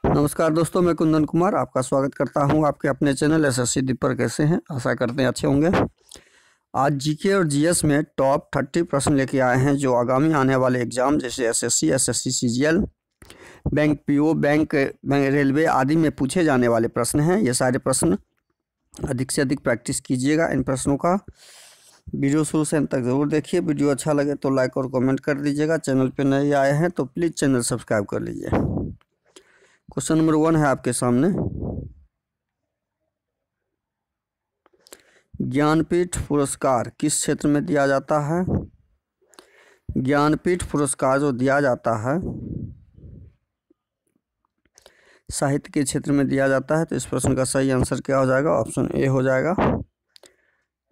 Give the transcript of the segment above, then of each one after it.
नमस्कार दोस्तों, मैं कुंदन कुमार आपका स्वागत करता हूं आपके अपने चैनल एसएससी दीप पर। कैसे हैं? आशा करते हैं अच्छे होंगे। आज जीके और जीएस में टॉप 30 प्रश्न लेके आए हैं जो आगामी आने वाले एग्जाम जैसे SSC, SSC CGL, bank PO, bank railway आदि में पूछे जाने वाले प्रश्न हैं। ये सारे प्रश्न अधिक से अधिक प्रैक्टिस कीजिएगा इन प्रश्नों का। वीडियो शुरू से अंत तक ज़रूर देखिए। वीडियो अच्छा लगे तो लाइक और कमेंट कर दीजिएगा। चैनल पर नए आए हैं तो प्लीज़ चैनल सब्सक्राइब कर लीजिए। क्वेश्चन नंबर 1 है आपके सामने। ज्ञानपीठ पुरस्कार किस क्षेत्र में दिया जाता है? ज्ञानपीठ पुरस्कार जो दिया जाता है साहित्य के क्षेत्र में दिया जाता है। तो इस प्रश्न का सही आंसर क्या हो जाएगा? ऑप्शन ए हो जाएगा।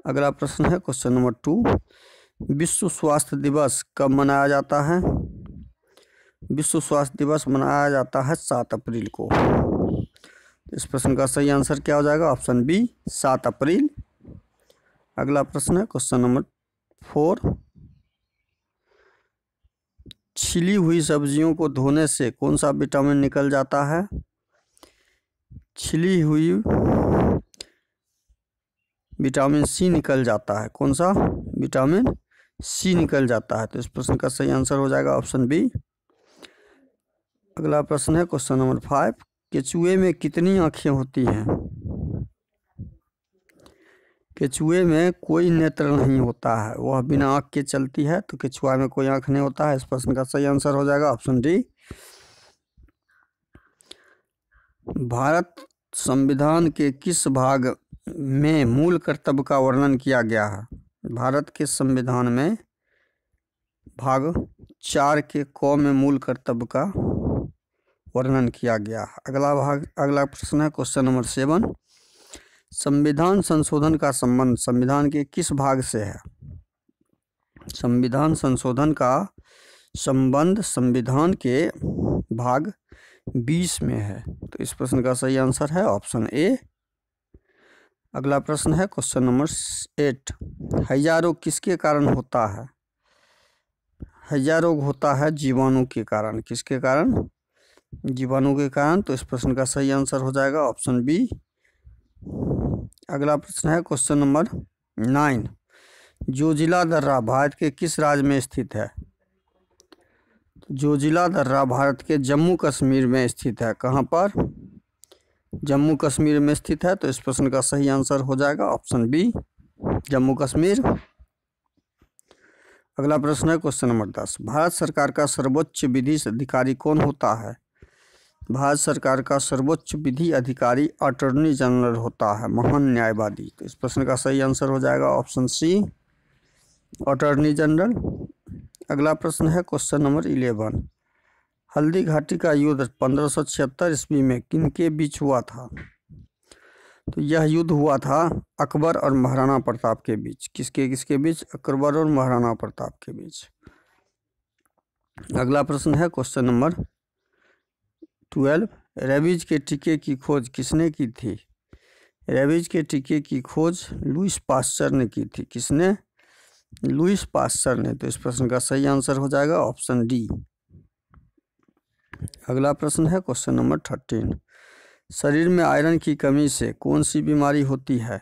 अगला प्रश्न है क्वेश्चन नंबर 2। विश्व स्वास्थ्य दिवस कब मनाया जाता है? विश्व स्वास्थ्य दिवस मनाया जाता है 7 अप्रैल को। इस प्रश्न का सही आंसर क्या हो जाएगा? ऑप्शन बी 7 अप्रैल। अगला प्रश्न है क्वेश्चन नंबर 4। छिली हुई सब्जियों को धोने से कौन सा विटामिन निकल जाता है? छिली हुई विटामिन सी निकल जाता है। कौन सा? विटामिन सी निकल जाता है। तो इस प्रश्न का सही आंसर हो जाएगा ऑप्शन बी। अगला प्रश्न है क्वेश्चन नंबर 5। केचुए में कितनी आँखें होती हैं? केचुए में कोई नेत्र नहीं होता है, वह बिना आँख के चलती है। तो केचुआ में कोई आँख नहीं होता है। इस प्रश्न का सही आंसर हो जाएगा ऑप्शन डी। भारत संविधान के किस भाग में मूल कर्तव्य का वर्णन किया गया है? भारत के संविधान में भाग 4 के क में मूल कर्तव्य का वर्णन किया गया है। अगला प्रश्न है क्वेश्चन नंबर 7। संविधान संशोधन का संबंध संविधान के किस भाग से है? संविधान संशोधन का संबंध संविधान के भाग 20 में है। तो इस प्रश्न का सही आंसर है ऑप्शन ए। अगला प्रश्न है क्वेश्चन नंबर 8। हैजा रोग किसके कारण होता है? हैजा रोग होता है जीवाणु के कारण। किसके कारण? जीवाणु के कारण। तो इस प्रश्न का सही आंसर हो जाएगा ऑप्शन बी। अगला प्रश्न है क्वेश्चन नंबर 9। जोजिला दर्रा भारत के किस राज्य में स्थित है? जोजिला दर्रा भारत के जम्मू कश्मीर में स्थित है। कहाँ पर? जम्मू कश्मीर में स्थित है। तो इस प्रश्न का सही आंसर हो जाएगा ऑप्शन बी, जम्मू कश्मीर। अगला प्रश्न है क्वेश्चन नंबर 10। भारत सरकार का सर्वोच्च विधि अधिकारी कौन होता है? भारत सरकार का सर्वोच्च विधि अधिकारी अटॉर्नी जनरल होता है, महान न्यायवादी। तो इस प्रश्न का सही आंसर हो जाएगा ऑप्शन सी, अटॉर्नी जनरल। अगला प्रश्न है क्वेश्चन नंबर 11। हल्दी घाटी का युद्ध 1576 ईस्वी में किनके बीच हुआ था? तो यह युद्ध हुआ था अकबर और महाराणा प्रताप के बीच। किसके बीच? अकबर और महाराणा प्रताप के बीच। अगला प्रश्न है क्वेश्चन नंबर 12। रेबीज के टीके की खोज किसने की थी? रेबीज के टीके की खोज लुईस पास्चर ने की थी। किसने? लुईस पास्चर ने। तो इस प्रश्न का सही आंसर हो जाएगा ऑप्शन डी। अगला प्रश्न है क्वेश्चन नंबर 13। शरीर में आयरन की कमी से कौन सी बीमारी होती है?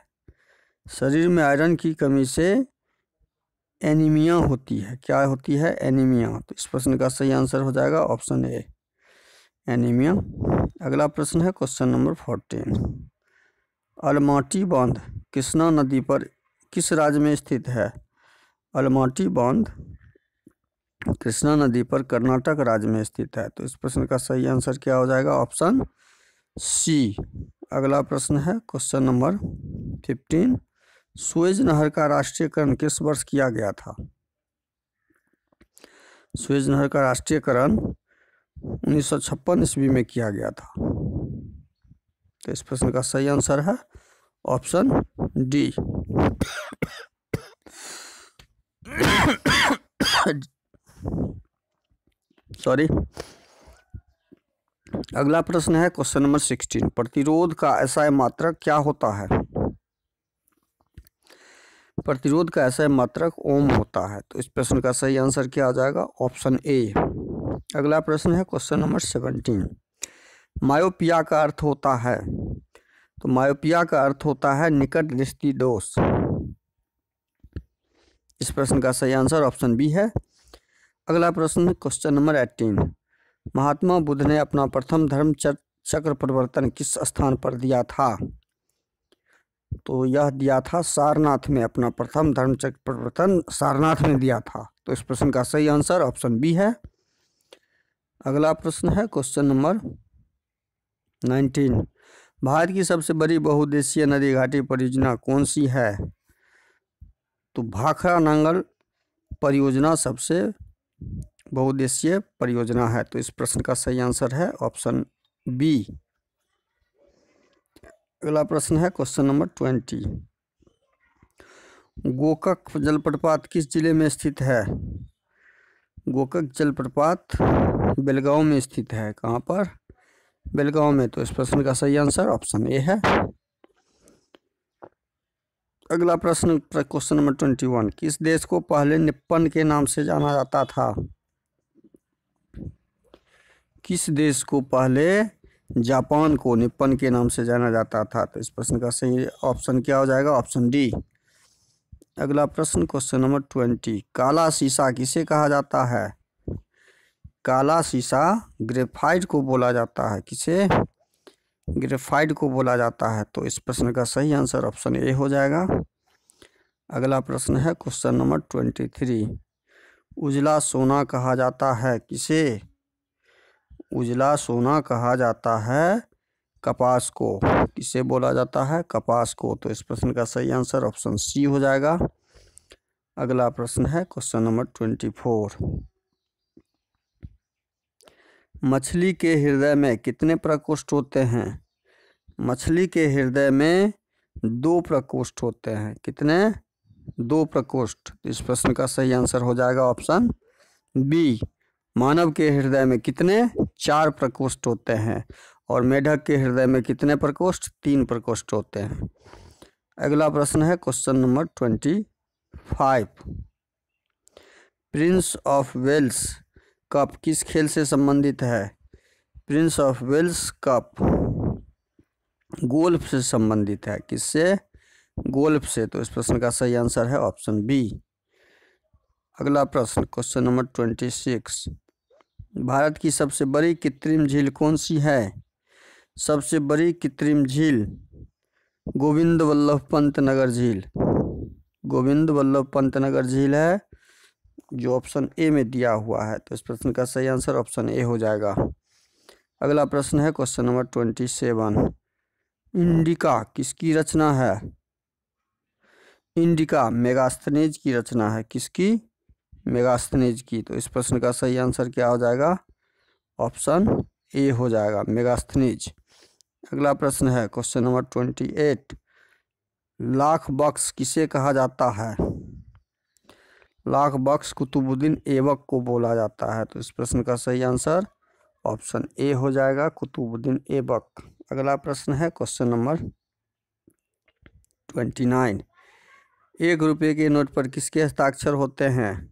शरीर में आयरन की कमी से एनीमिया होती है। क्या होती है? एनीमिया। तो इस प्रश्न का सही आंसर हो जाएगा ऑप्शन ए, एनीमिया। अगला प्रश्न है क्वेश्चन नंबर 14। अलमाटी बांध कृष्णा नदी पर किस राज्य में स्थित है? अलमाटी बांध कृष्णा नदी पर कर्नाटक राज्य में स्थित है। तो इस प्रश्न का सही आंसर क्या हो जाएगा? Option C. अगला प्रश्न है क्वेश्चन नंबर 15। सुएज नहर का राष्ट्रीयकरण किस वर्ष किया गया था? सुएज नहर का राष्ट्रीयकरण 1956 ईस्वी में किया गया था। तो इस प्रश्न का सही आंसर है ऑप्शन डी। सॉरी। अगला प्रश्न है क्वेश्चन नंबर 16। प्रतिरोध का एसआई मात्रक क्या होता है? प्रतिरोध का एसआई मात्रक ओम होता है। तो इस प्रश्न का सही आंसर क्या आ जाएगा? Option A. अगला प्रश्न है क्वेश्चन नंबर 17। मायोपिया का अर्थ होता है, तो मायोपिया का अर्थ होता है निकट दृष्टि दोष। इस प्रश्न का सही आंसर ऑप्शन बी है। अगला प्रश्न क्वेश्चन नंबर 18, महात्मा बुद्ध ने अपना प्रथम धर्म चक्र परिवर्तन किस स्थान पर दिया था? तो यह दिया था सारनाथ में, अपना प्रथम धर्म चक्र परिवर्तन सारनाथ में दिया था। तो इस प्रश्न का सही आंसर ऑप्शन बी है। अगला प्रश्न है क्वेश्चन नंबर 19, भारत की सबसे बड़ी बहुउद्देशीय नदी घाटी परियोजना कौन सी है? तो भाखड़ा नांगल परियोजना सबसे बहुउद्देशीय परियोजना है। तो इस प्रश्न का सही आंसर है ऑप्शन बी। अगला प्रश्न है क्वेश्चन नंबर 20, गोकक जलप्रपात किस जिले में स्थित है? गोकक जलप्रपात बेलगांव में स्थित है। कहाँ पर? बेलगांव में। तो इस प्रश्न का सही आंसर ऑप्शन ए है। अगला प्रश्न क्वेश्चन नंबर 21, किस देश को पहले निप्पन के नाम से जाना जाता था? किस देश को पहले जापान को निप्पन के नाम से जाना जाता था? तो इस प्रश्न का सही ऑप्शन क्या हो जाएगा? Option D. अगला प्रश्न क्वेश्चन नंबर 20, काला शीशा किसे कहा जाता है? काला शीशा ग्रेफाइट को बोला जाता है। किसे? ग्रेफाइट को बोला जाता है। तो इस प्रश्न का सही आंसर ऑप्शन ए हो जाएगा। अगला प्रश्न है क्वेश्चन नंबर 23, उजला सोना कहा जाता है किसे? उजला सोना कहा जाता है कपास को। किसे बोला जाता है? कपास को। तो इस प्रश्न का सही आंसर ऑप्शन सी हो जाएगा। अगला प्रश्न है क्वेश्चन नंबर 24, मछली के हृदय में कितने प्रकोष्ठ होते हैं? मछली के हृदय में 2 प्रकोष्ठ होते हैं। कितने? 2 प्रकोष्ठ। इस प्रश्न का सही आंसर हो जाएगा ऑप्शन बी। मानव के हृदय में कितने? 4 प्रकोष्ठ होते हैं। और मेढक के हृदय में कितने प्रकोष्ठ? 3 प्रकोष्ठ होते हैं। अगला प्रश्न है question number 25, Prince of Wales cup किस खेल से संबंधित है? Prince of Wales cup golf से संबंधित है। किससे? गोल्फ से। तो इस प्रश्न का सही आंसर है ऑप्शन बी। अगला प्रश्न क्वेश्चन नंबर 26, भारत की सबसे बड़ी कृत्रिम झील कौन सी है? सबसे बड़ी कृत्रिम झील गोविंद वल्लभ पंत नगर झील। गोविंद वल्लभ पंत नगर झील है, जो ऑप्शन ए में दिया हुआ है। तो इस प्रश्न का सही आंसर ऑप्शन ए हो जाएगा। अगला प्रश्न है क्वेश्चन नंबर 27, इंडिका किसकी रचना है? इंडिका मेगास्थनीज की रचना है। किसकी? मेगास्थनीज की। तो इस प्रश्न का सही आंसर क्या हो जाएगा? ऑप्शन ए हो जाएगा, मेगास्थनीज। अगला प्रश्न है क्वेश्चन नंबर 28, लाख बख्श किसे कहा जाता है? लाख बख्श कुतुबुद्दीन ऐबक को बोला जाता है। तो इस प्रश्न का सही आंसर ऑप्शन ए हो जाएगा, कुतुबुद्दीन ऐबक। अगला प्रश्न है क्वेश्चन नंबर 29, 1 रुपये के नोट पर किसके हस्ताक्षर होते हैं?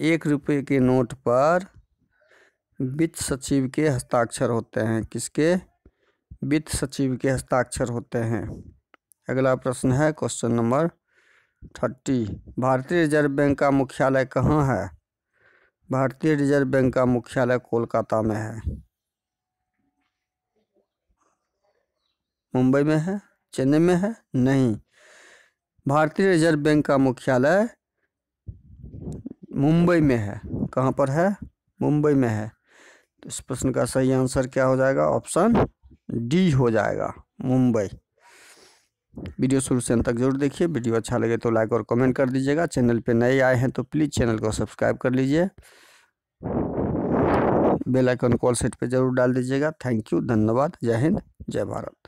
1 रुपये के नोट पर वित्त सचिव के हस्ताक्षर होते हैं। किसके? वित्त सचिव के हस्ताक्षर होते हैं। अगला प्रश्न है क्वेश्चन नंबर 30, भारतीय रिजर्व बैंक का मुख्यालय कहाँ है? भारतीय रिजर्व बैंक का मुख्यालय कोलकाता में है। मुंबई में है? चेन्नई में है? नहीं, भारतीय रिजर्व बैंक का मुख्यालय मुंबई में है। कहाँ पर है? मुंबई में है। तो इस प्रश्न का सही आंसर क्या हो जाएगा? ऑप्शन डी हो जाएगा, मुंबई। वीडियो शुरू से अंत तक जरूर देखिए। वीडियो अच्छा लगे तो लाइक और कमेंट कर दीजिएगा। चैनल पे नए आए हैं तो प्लीज़ चैनल को सब्सक्राइब कर लीजिए। बेल आइकन कॉल सेट पे जरूर डाल दीजिएगा। थैंक यू, धन्यवाद, जय हिंद, जय भारत।